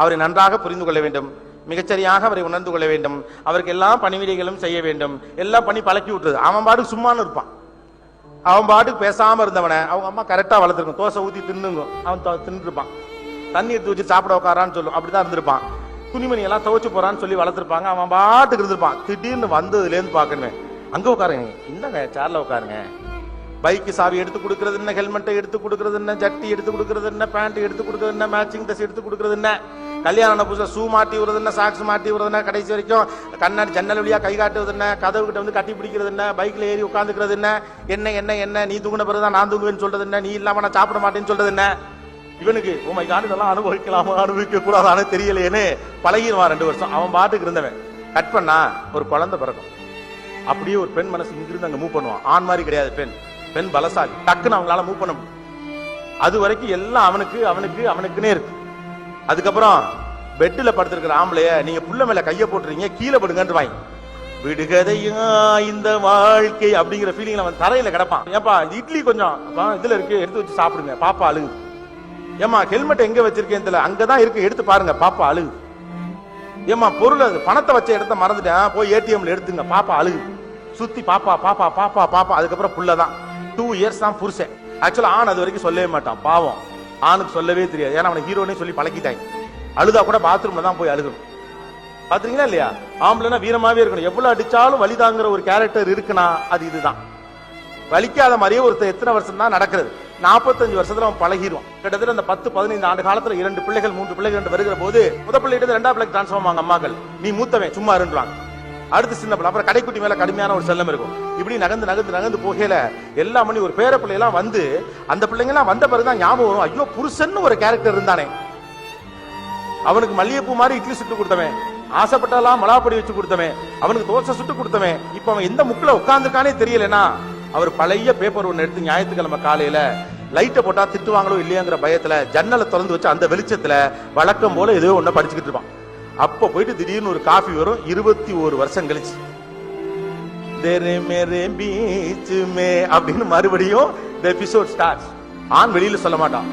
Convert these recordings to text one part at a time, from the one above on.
அவரை நன்றாக புரிந்து கொள்ள வேண்டும், மிகச்சரியாக அவரை உணர்ந்து கொள்ள வேண்டும், அவருக்கு எல்லா பணிவிடைகளும் செய்ய வேண்டும். எல்லாம் பண்ணி பழக்கி விட்டுறது. அவன் பாட்டுக்கு சும்மானு இருப்பான், அவன் பாட்டுக்கு பேசாம இருந்தவனை அவங்க அம்மா கரெக்டா வளர்த்துருக்கும். தோசை ஊத்தி தின்னுங்க, அவன் தின்னு இருப்பான். தண்ணி எடுத்து வச்சு சாப்பிட உட்காரான்னு சொல்லும், அப்படிதான் இருந்திருப்பான். துணிமணி எல்லாம் துவச்சு போறான்னு சொல்லி வளர்த்துருப்பாங்க. அவன் பாட்டுக்கு இருந்திருப்பான். திடீர்னு வந்ததுல இருந்து பாக்கணும், அங்க உட்காருங்க, இந்தங்க சேர்ல உட்காருங்க. பைக்கு சாவி எடுத்து கொடுக்கறது என்ன, ஹெல்மெட்டை எடுத்து கொடுக்கறது என்ன, ஜட்டி எடுத்து கொடுக்கறது என்ன, பேண்ட் எடுத்து கொடுக்கறது என்ன, மேட்சிங் ட்ரெஸ் எடுத்து கொடுக்கறது என்ன, கல்யாணம் புதுசா ஷூ மாட்டி விடுறது என்ன, சாக்ஸ் மாட்டி விடுறது என்ன, கடைசி வரைக்கும் கண்ணாடி ஜன்னல் வழியா கை காட்டுவது என்ன, கதவு கிட்ட வந்து கட்டி பிடிக்கிறது என்ன, பைக்ல ஏறி உட்காந்துக்கிறது என்ன, என்ன என்ன என்ன நீ தூங்கின பிறகுதான் நான் தூங்குவேன்னு சொல்றது என்ன, நீ இல்லாம நான் சாப்பிட மாட்டேன்னு சொல்றது என்ன. இவனுக்கு உமை காடு இதெல்லாம் அனுபவிக்கலாமா அனுபவிக்க கூடாதானே தெரியலையேன்னு பழகிடுவான். 2 வருஷம் அவன் பாட்டுக்கு இருந்தவன். கட் பண்ணா ஒரு குழந்தை பிறக்கும். அப்படியே ஒரு பெண் மனசு இங்கிருந்து அங்க மூவ் பண்ணுவான். ஆண் மாதிரி கிடையாது பெண். பெண் பலசாலி, டக்குன்னு அவங்களால மூவ் பண்ண முடியும். அது வரைக்கும் எல்லாம் அவனுக்கு அவனுக்கு அவனுக்குன்னே இருக்கு. அதுக்கப்புறம் பெட்ல படுத்திருக்கிற ஆம்பளைய நீங்க புள்ள மேல கைய போட்டுறீங்க, கீழே படுங்கன்னு வாங்கி விடுகதையா இந்த வாழ்க்கை அப்படிங்கிற ஃபீலிங்ல அவன் தரையில கிடப்பான். ஏப்பா இட்லி கொஞ்சம் இதுல இருக்கு, எடுத்து வச்சு சாப்பிடுங்க, பாப்பா அழுகு. ஏமா ஹெல்மெட் எங்க வச்சிருக்கேன் தெரியல, அங்கதான் இருக்கு, எடுத்து பாருங்க, பாப்பா அழுகு. ஏமா பொருள் அது பணத்தை வச்ச இடத்த மறந்துட்டேன், போய் ஏடிஎம்ல எடுத்துங்க, பாப்பா அழுகு. சுத்தி பாப்பா பாப்பா பாப்பா பாப்பா. அதுக்கப்புறம் புள்ளதான் 2 இயர்ஸ் தான் புருஷன். ஆக்சுவலா ஆண் அது வரைக்கும் சொல்லவே மாட்டான், பாவம். ஆணுக்கு சொல்லவே தெரியாது, ஏன்னா அவனை ஹீரோனே சொல்லி பழக்கிட்டாங்க. அழுதா கூட பாத்ரூம்ல தான் போய் அழுகணும். பாத்துறீங்களா இல்லையா? ஆம்பளைனா வீரமாவே இருக்கணும். எவ்வளவு அடிச்சாலும் வலிதாங்கிற ஒரு கேரக்டர் இருக்குன்னா அது இதுதான். வலிக்காத மாதிரியே ஒருத்தர் எத்தனை வருஷம் தான் நடக்கிறது, 45 வருஷத்துல அவன் பழகிடுவான். கிட்டத்தட்ட அந்த 10-15 ஆண்டு காலத்துல 2 பிள்ளைகள் 3 பிள்ளைகள் வருகிற போது முத பிள்ளைகிட்ட 2ஆவது பிள்ளைக்கு டிரான்ஸ்ஃபார்ம் ஆவாங்க அம்மாக்கள். நீ மூத்தவன் சும்மா இருந்துவாங்க. அடுத்து சின்ன பிள்ளை, அப்புறம் கடைக்குட்டி மேல கடுமையான ஒரு செல்லம் இருக்கும். இப்படி நகர்ந்து நகர்ந்து நகர்ந்து போகையில எல்லா மணி ஒரு பேர பிள்ளை எல்லாம் வந்து அந்த பிள்ளைங்க எல்லாம் வந்த பிறகுதான் ஞாபகம் வரும், ஐயோ புருஷன் ஒரு கேரக்டர் இருந்தானே, அவனுக்கு மல்லிகைப்பூ மாதிரி இட்லி சுட்டு கொடுத்தவன், ஆசைப்பட்டெல்லாம் மலாப்பொடி வச்சு கொடுத்தவன், அவனுக்கு தோசை சுட்டு கொடுத்தவன், இப்ப அவன் எந்த முக்குல உட்கார்ந்துருக்கானே தெரியலனா. அவர் பழைய பேப்பர் ஒன்னு எடுத்து ஞாயிற்றுக்கிழமை காலையில லைட்டை போட்டா திட்டுவாங்களோ இல்லையாங்கிற பயத்துல ஜன்னலை திறந்து வச்சு அந்த வெளிச்சத்துல வழக்கம் போல ஏதோ ஒண்ணு படிச்சுக்கிட்டு இருப்பான். அப்ப போயிட்டு திடீர்னு ஒரு காஃபி வரும். 21 வருஷம் கழிச்சு அப்படின்னு மறுபடியும் the episode starts. ஆண் வெளியில சொல்ல மாட்டான்.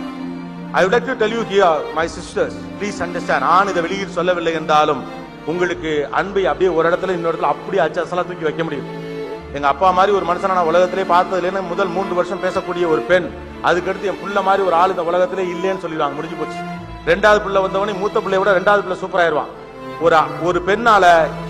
I would like to tell you here, my sisters, please understand. ஆண் இதை வெளியில் சொல்லவில்லை என்றாலும் உங்களுக்கு அன்பை அப்படியே ஒரு இடத்துல இன்னொரு இடத்துல அப்படியே அச்சா தூக்கி வைக்க முடியும். எங்க அப்பா மாதிரி ஒரு மனுஷனை நான் உலகத்திலே பார்த்ததுல முதல் 3 வருஷம் பேசக்கூடிய ஒரு பெண், அதுக்கடுத்து என் புள்ள மாதிரி ஒரு ஆள் இந்த உலகத்திலே இல்லைன்னு சொல்லிடுவாங்க, முடிஞ்சு போச்சு. 2வது பிள்ளை வந்தவனே மூத்த பிள்ளைய விட 2வது பிள்ளை சூப்பர் ஆயிடுவான். ஒரு பெண்ணால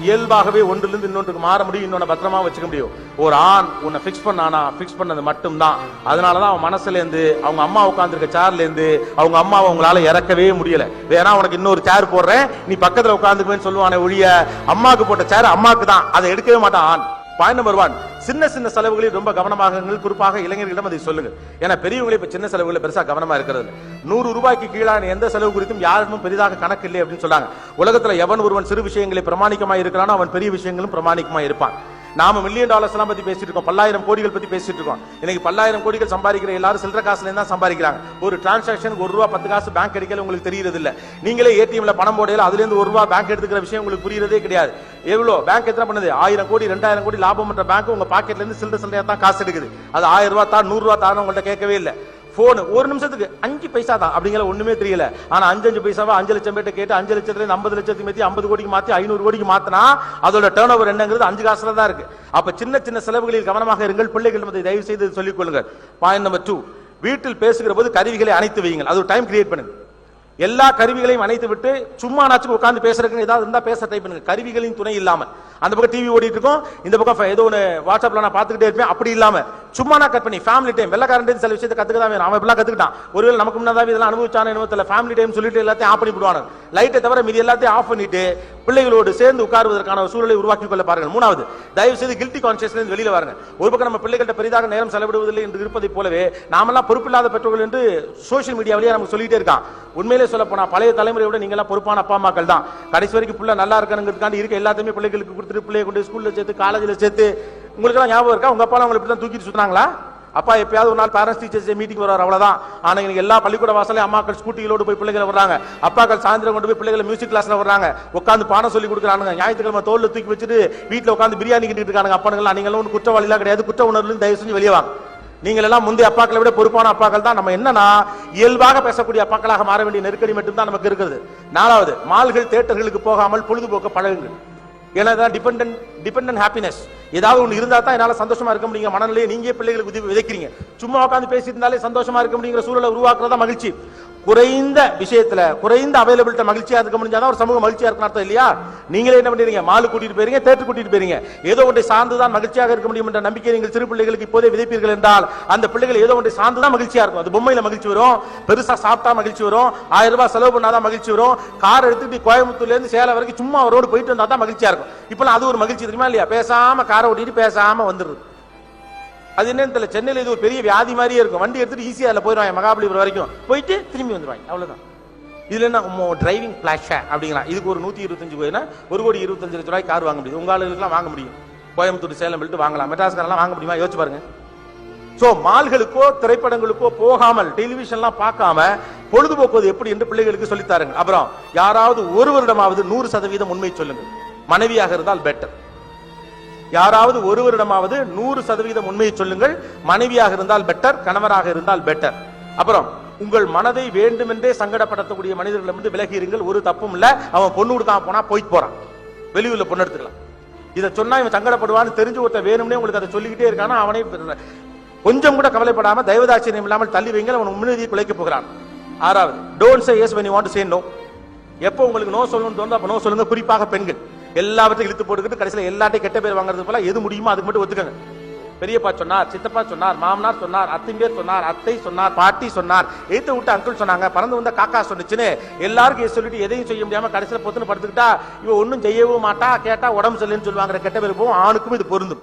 இயல்பாகவே ஒன்றிலிருந்து இன்னொன்றுக்கு மாற முடியும், இன்னொன்னு பத்திரமா வச்சுக்க முடியும். ஒரு ஆண் உன்னை பிக்ஸ் பண்ணானா பிக்ஸ் பண்ணது மட்டும்தான். அதனாலதான் அவன் மனசுல இருந்து அவங்க அம்மா உட்கார்ந்துருக்க சேர்ல இருந்து அவங்க அம்மாவை அவங்களால இறக்கவே முடியல. வேணா உனக்கு இன்னொரு சேர் போடுறேன், நீ பக்கத்துல உட்கார்ந்துக்குவேன்னு சொல்லுவானே ஒழிய அம்மாக்கு போட்ட சேர் அம்மாக்கு தான், அதை எடுக்கவே மாட்டான் ஆண். பாயிண்ட் நம்பர் 1, சின்ன சின்ன செலவுகளில் ரொம்ப கவனமாக, குறிப்பாக இளைஞர்களிடம் அதை சொல்லுங்க. ஏன்னா பெரியவங்களே இப்ப சின்ன செலவுகளை பெருசா கவனமா இருக்கிறது. 100 ரூபாய்க்கு கீழான எந்த செலவு குறித்தும் யாருக்கும் பெரிதாக கணக்கு இல்லை அப்படின்னு சொன்னாங்க. உலகத்துல எவன் ஒருவன் சிறு விஷயங்களை பிரமாணிக்கமா இருக்கிறானோ அவன் பெரிய விஷயங்களும் பிரமாணிக்கமா இருப்பான். நாம $1 மில்லியன் எல்லாம் பத்தி பேசிட்டு இருக்கோம், 10,000 கோடிகள் பத்தி பேசிட்டு இருக்கோம். இன்னைக்கு 10,000 கோடிகள் சம்பாதிக்கிற எல்லாரும் சில்லற காசுல இருந்தா சம்பாதிக்கிறாங்க. ஒரு டிரான்சாக்ஷனுக்கு ₹1 10 காசு பேங்க் கிடைக்கல உங்களுக்கு தெரியறது இல்ல. நீங்களே ஏடிஎம்ல பணம் போடையில அதுல இருந்து ₹1 பேங்க் எடுத்துக்கிற விஷயம் உங்களுக்கு புரியறதே கிடையாது. எவ்வளவு பேங்க் எத்தனை பண்ணுது, 1000 கோடி 2000 கோடி லாபம் பண்ற பேங்க் உங்க பாக்கெட்ல இருந்து சில்லறையா தான் காசு எடுக்குது. அது ₹1000 தான் ₹100 தான் உங்கள்ட்ட கேட்கவே இல்லை. போன் ஒரு நிமிஷத்துக்கு 5 பைசா தான் அப்படிங்கிற ஒண்ணுமே தெரியல. ஆனா 5 பைசாவா 5 லட்சம் பேர்ட்ட கேட்டு 5 லட்சத்துல 50 லட்சத்துக்கு மாத்தி 50 கோடிக்கு மாத்தி 500 கோடிக்கு மாத்தினா அதோட டர்ன் ஓவர் என்னங்கிறது 5 காசுல தான் இருக்கு. அப்ப சின்ன சின்ன செலவுகளில் கவனமாக இருங்கள். பிள்ளைகள் தயவு செய்து சொல்லிக் கொள்ளுங்கள். பாயிண்ட் நம்பர் 2, வீட்டில் பேசுகிற போது கருவிகளை அணைத்து வையுங்கள். அது ஒரு டைம் கிரியேட் பண்ணுங்க. எல்லா கருவிகளையும் அணைத்து விட்டு சும்மா நாச்சுக்கு உட்கார்ந்து பேசுறதுக்கு ஏதாவது இருந்தா பேச ட்ரை பண்ணுங்க. கருவிகளின் துணை இல்லாம. அந்த பக்கம் டிவி ஓடிட்டு இருக்கும், இந்த பக்கம் ஏதோ ஒன்று வாட்ஸ்அப்ல நான் பார்த்துக்கிட்டே இருப்பேன். அப்படி இல்லாம சும்மா நான் கட் பண்ணி ஃபேமிலி டைம். வெள்ளக்காரன் சில விஷயத்தை கத்துக்கதான் வேணும். அவன் இப்பெல்லாம் கத்துக்கிட்டான். ஒருவேளை நமக்கு முன்னாடி இதெல்லாம் அனுபவிச்சான என்னவோ ஃபேமிலி டைம் சொல்லிட்டு எல்லாத்தையும் ஆஃப் பண்ணி விடுவாங்க. லைட்டை தவிர மீதி எல்லாத்தையும் ஆஃப் பண்ணிட்டு பிள்ளைகளோடு சேர்ந்து உட்காருவதற்கான சூழலை உருவாக்கி கொள்ள பாருங்கள். 3வது, தயவு செய்து கில்ட்டி கான்சியஸ்னஸ் வெளியில வாருங்க. ஒரு பக்கம் நம்ம பிள்ளைகள்ட்ட பெரிதாக நேரம் செலவிடுவதில்லை என்று இருப்பதை போலவே நாமெல்லாம் பொறுப்பில்லாத பெற்றோர்கள் என்று சோசியல் மீடியா வழியா நமக்கு சொல்லிட்டே இருக்கான். உண்மையிலே சொல்ல போனா பழைய தலைமுறையோட நீங்க எல்லாம் பொறுப்பான அப்பா அம்மாக்கள் தான். கடைசி வரைக்கும் பிள்ளை நல்லா இருக்கணுங்கிறதுக்காண்டி இருக்க எல்லாத்தையுமே பிள்ளைகளுக்கு கொடுத்துட்டு பிள்ளைய கொண்டு ஸ்கூல்ல சேர்த்து காலேஜ்ல சேர்த்து. உங்களுக்கு எல்லாம் ஞாபகம் இருக்கா, உங்க அப்பா உங்களை இப்படி தான் தூக்கிட்டு சுத்தினாங்களா? அப்பா எப்பயாவது ஒரு நாள் பேரண்ட்ஸ் டீச்சர்ஸ் மீட்டிங் வர்றாரு, அவ்வளவுதான். ஆனா இன்னைக்கு எல்லா பள்ளிக்கூட வாசலையும் அம்மாக்கள் ஸ்கூட்டிகளோடு போய் பிள்ளைகளை வர்றாங்க. அப்பாக்கள் சாயந்தரம் கொண்டு போய் பிள்ளைகளை மியூசிக் கிளாஸ்ல வர்றாங்க, உட்காந்து பாடம் சொல்லி கொடுக்குறாங்க. ஞாயிற்றுக்கிழமை தோல்ல தூக்கி வச்சுட்டு வீட்டுல உட்காந்து பிரியாணி கிட்டிட்டு இருக்காங்க. அப்பா நீங்களும் குற்றவாளிலாம் கிடையாது, குற்ற உணர்வு தயவு செஞ்சு வெளியே வாங்க. நீங்கள் எல்லாம் முந்தைய அப்பாக்களை விட பொறுப்பான அப்பாக்கள் தான். நம்ம என்னன்னா இயல்பாக பேசக்கூடிய அப்பாக்களாக மாற வேண்டிய நெருக்கடி மட்டும்தான் நமக்கு இருக்குது. 4வது, மால்கள் தியேட்டர்களுக்கு போகாமல் பொழுதுபோக்க பழகுங்கள். ஏன்னா டிபெண்டன்ட் ஹாப்பினஸ். ஏதாவது ஒன்று இருந்தா தான் என்னால சந்தோஷமா இருக்க முடியுங்க மனநிலையை நீங்க பிள்ளைகளுக்கு விதைக்கிறீங்க. சும்மா உட்காந்து பேசிட்டு இருந்தாலே சந்தோஷமா இருக்க முடியுங்கிற சூழலை உருவாக்குறதா மகிழ்ச்சி. குறைந்த விஷயத்துல குறைந்த அவைலபிலிட்டி மகிழ்ச்சியா இருக்க முடிஞ்சாதான் ஒரு சமூக மகிழ்ச்சியா இருக்கணும் அர்த்தம் இல்லையா? நீங்களே என்ன பண்றீங்க? மாலு கூட்டிட்டு போறீங்க, தேட்டர் கூட்டிட்டு போறீங்க. ஏதோ ஒன்றை சார்ந்துதான் மகிழ்ச்சியாக இருக்க முடியும் என்ற நம்பிக்கை நீங்கள் சிறு பிள்ளைகளுக்கு இப்போதே விதைப்பீர்கள் என்றால் அந்த பிள்ளைகள் ஏதோ ஒன்றை சார்ந்துதான் மகிழ்ச்சியா இருக்கும். அது பொம்மையில மகிழ்ச்சி வரும், பெருசா சாப்பிட்டா மகிழ்ச்சி வரும், 1000 ரூபாய் செலவு பண்ணாதான் மகிழ்ச்சி வரும், கார் எடுத்துட்டு கோயம்புத்தூர்ல இருந்து சேலம் வரைக்கும் சும்மா ரோடு போயிட்டு வந்தா தான் மகிழ்ச்சியா இருக்கும். இப்பெல்லாம் அது ஒரு மகிழ்ச்சி தெரியுமா இல்லையா? பேசாம காரை ஓட்டிட்டு பேசாம வந்துடுது. அது என்னன்னு தெரியல, சென்னையில இது ஒரு பெரிய வியாதி மாதிரியே இருக்கும். வண்டி எடுத்துட்டு ஈஸியா அதுல போயிடுவாங்க, மகாபலிபுரம் வரைக்கும் போயிட்டு திரும்பி வந்துருவாங்க, அவ்வளவுதான். இதுல என்ன டிரைவிங் பிளாஷா அப்படிங்களா? இதுக்கு ஒரு 125 கோயினா 1,25,00,000 ரூபாய் கார் வாங்க முடியும். உங்க ஆளுகளுக்கு வாங்க முடியும், கோயம்புத்தூர் சேலம் போயிட்டு வாங்கலாம். மெட்ராஸ்காரெல்லாம் வாங்க முடியுமா? யோசிச்சு பாருங்க. சோ மால்களுக்கோ திரைப்படங்களுக்கோ போகாமல் டெலிவிஷன்லாம் பார்க்காம பொழுதுபோக்குவது எப்படி என்று பிள்ளைகளுக்கு சொல்லித்தாருங்க. அப்புறம் யாராவது ஒரு வருடமாவது 100% உண்மை சொல்லுங்கள். மனைவியாக இருந்தால் பெட்டர். யாராவது ஒரு வருடமாவது 100% உண்மையை சொல்லுங்கள். மனைவியாக இருந்தால் பெட்டர், கணவராக இருந்தால் பெட்டர். அப்புறம் உங்கள் மனதை வேண்டுமென்றே சங்கடப்படுத்தக்கூடிய மனிதர்களிடமிருந்து விலகி இருங்கள். ஒரு தப்பும் இல்ல. அவன் பொண்ணு கொடுக்காம போனா போயிட்டு போறான், வெளியூர்ல பொண்ணு எடுத்துக்கலாம். இதை சொன்னா இவன் சங்கடப்படுவான்னு தெரிஞ்சு ஒருத்த வேணும்னே உங்களுக்கு அதை சொல்லிக்கிட்டே இருக்கானா அவனை கொஞ்சம் கூட கவலைப்படாம தயவுதாட்சியம் இல்லாமல் தள்ளி வைங்க. அவன் உண்மையை குலைக்க போகிறான். 6வது, don't say yes when you want to say no. எப்போ உங்களுக்கு நோ சொல்லணும்னு தோணுதோ அப்ப நோ சொல்லுங்க. குறிப்பாக பெண்கள் எல்லாவற்றையும் இழுத்து போட்டுக்கிட்டு கடைசியில் எல்லாத்தையும் கெட்ட பேர் வாங்குறது போல எது முடியுமோ அதுக்கு மட்டும் ஒத்துக்கங்க. பெரியப்பா சொன்னார், சித்தப்பா சொன்னார், மாமனார் சொன்னார், அத்திம்பேர் சொன்னார், அத்தை சொன்னார், பாட்டி சொன்னார், எய்த்து விட்டு அங்கிள் சொன்னாங்க, பறந்து வந்த காக்கா சொன்னுச்சுன்னு எல்லாருக்கும் சொல்லிட்டு எதையும் செய்ய முடியாம கடைசியில் பொத்துன்னு படுத்துக்கிட்டா இவ ஒன்னும் செய்யவும் மாட்டா, கேட்டா உடம்பு சரியில்லைன்னு சொல்லுவாங்க. கெட்ட பேர் போகும். ஆணுக்கும் இது பொருந்தும்.